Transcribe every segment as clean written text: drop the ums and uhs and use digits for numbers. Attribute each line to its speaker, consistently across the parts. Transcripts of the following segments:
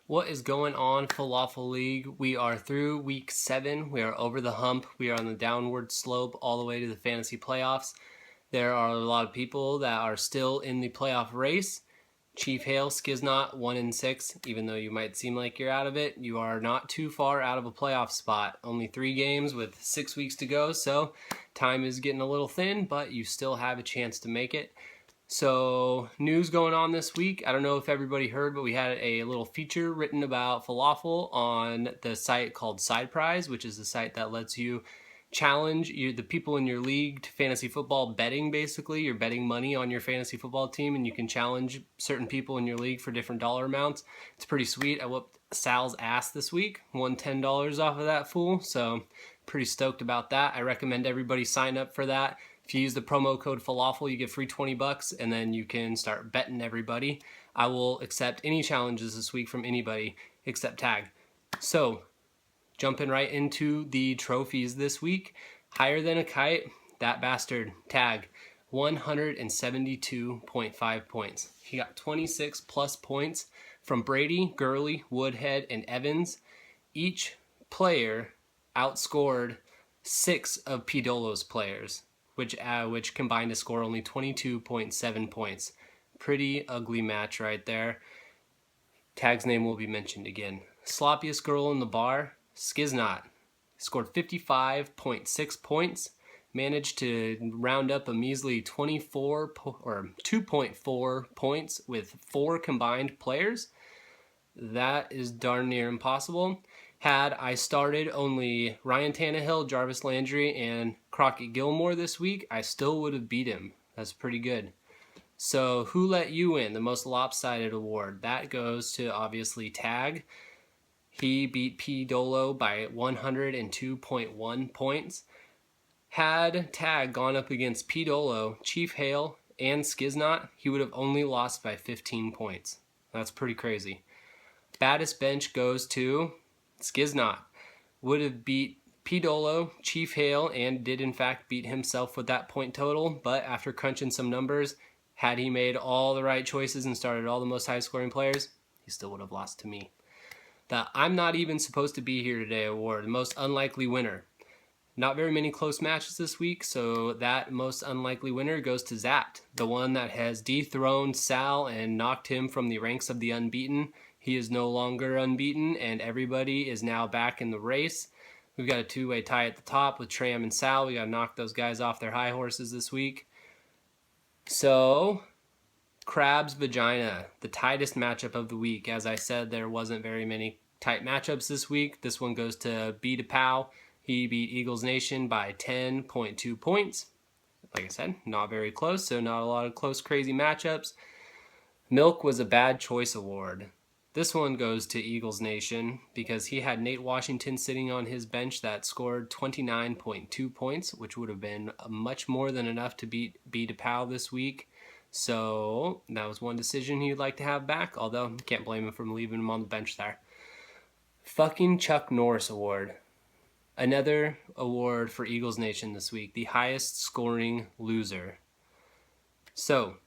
Speaker 1: What is going on, Falafel League? We are through week 7. We are over the hump. We are on the downward slope all the way to the fantasy playoffs. There are a lot of people that are still in the playoff race. Chief Hale, Skiznot, 1-6. Even though you might seem like you're out of it, you are not too far out of a playoff spot. Only 3 games with 6 weeks to go, so time is getting a little thin, but you still have a chance to make it. So, news going on this week. I don't know if everybody heard, but we had a little feature written about falafel on the site called Side Prize, which is the site that lets you challenge the people in your league to fantasy football betting, basically. You're betting money on your fantasy football team, and you can challenge certain people in your league for different dollar amounts. It's pretty sweet. I whooped Sal's ass this week. Won $10 off of that fool, so pretty stoked about that. I recommend everybody sign up for that. If you use the promo code Falafel, you get free $20, and then you can start betting everybody. I will accept any challenges this week from anybody except Tag. So, jumping right into the trophies this week. Higher than a kite, that bastard, Tag, 172.5 points. He got 26 plus points from Brady, Gurley, Woodhead, and Evans. Each player outscored 6 of P. Dolo's players, which combined to score only 22.7 points. Pretty ugly match right there. Tag's name will be mentioned again. Sloppiest girl in the bar, Skiznot, scored 55.6 points, managed to round up a measly 2.4 points with 4 combined players. That is darn near impossible. Had I started only Ryan Tannehill, Jarvis Landry, and Crockett Gilmore this week, I still would have beat him. That's pretty good. So who let you in? The most lopsided award. That goes to, obviously, Tag. He beat P. Dolo by 102.1 points. Had Tag gone up against P. Dolo, Chief Hale, and Skiznot, he would have only lost by 15 points. That's pretty crazy. Baddest bench goes to Skiznot. Would have beat P. Dolo, Chief Hale, and did in fact beat himself with that point total, but after crunching some numbers, had he made all the right choices and started all the most high-scoring players, he still would have lost to me. The I'm not even supposed to be here today award, the most unlikely winner. Not very many close matches this week, so that most unlikely winner goes to Zapped, the one that has dethroned Sal and knocked him from the ranks of the unbeaten. He is no longer unbeaten, and everybody is now back in the race. We've got a 2-way tie at the top with Tram and Sal. We got to knock those guys off their high horses this week. So, Crab's Vagina, the tightest matchup of the week. As I said, there wasn't very many tight matchups this week. This one goes to B to Pow. He beat Eagles Nation by 10.2 points. Like I said, not very close, so not a lot of close, crazy matchups. Milk was a bad choice award. This one goes to Eagles Nation because he had Nate Washington sitting on his bench that scored 29.2 points, which would have been much more than enough to beat B to Pow this week. So that was one decision he'd like to have back, although can't blame him for leaving him on the bench there. Fucking Chuck Norris Award. Another award for Eagles Nation this week, the highest scoring loser. So,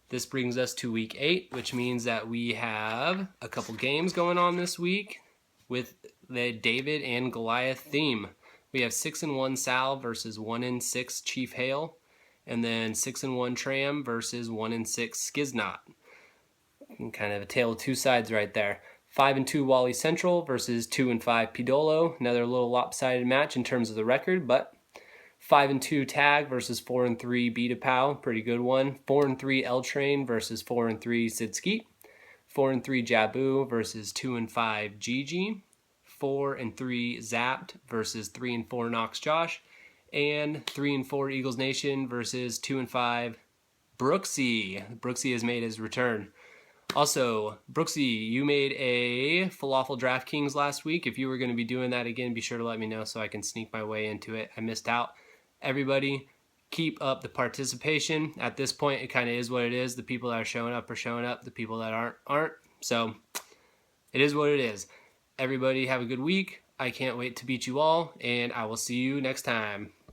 Speaker 1: this brings us to week 8, which means that we have a couple games going on this week with the David and Goliath theme. We have 6-1 Sal versus 1-6 Chief Hale, and then 6-1 Tram versus 1-6 Skiznot. Kind of a tale of two sides right there. 5-2 Wally Central versus 2-5 P. Dolo. Another little lopsided match in terms of the record, but 5-2 Tag versus 4-3 B to Pow, pretty good one. 4-3 L Train versus 4-3 Sid Skeet. 4-3 Jabu versus 2-5 Gigi. 4-3 Zapped versus 3-4 Knox Josh. And 3-4 Eagles Nation versus 2-5 Brooksy. Brooksy has made his return. Also, Brooksy, you made a Falafel DraftKings last week. If you were going to be doing that again, be sure to let me know so I can sneak my way into it. I missed out. Everybody, keep up the participation. At this point, it kind of is what it is. The people that are showing up are showing up. The people that aren't. So, it is what it is. Everybody have a good week. I can't wait to beat you all, and I will see you next time.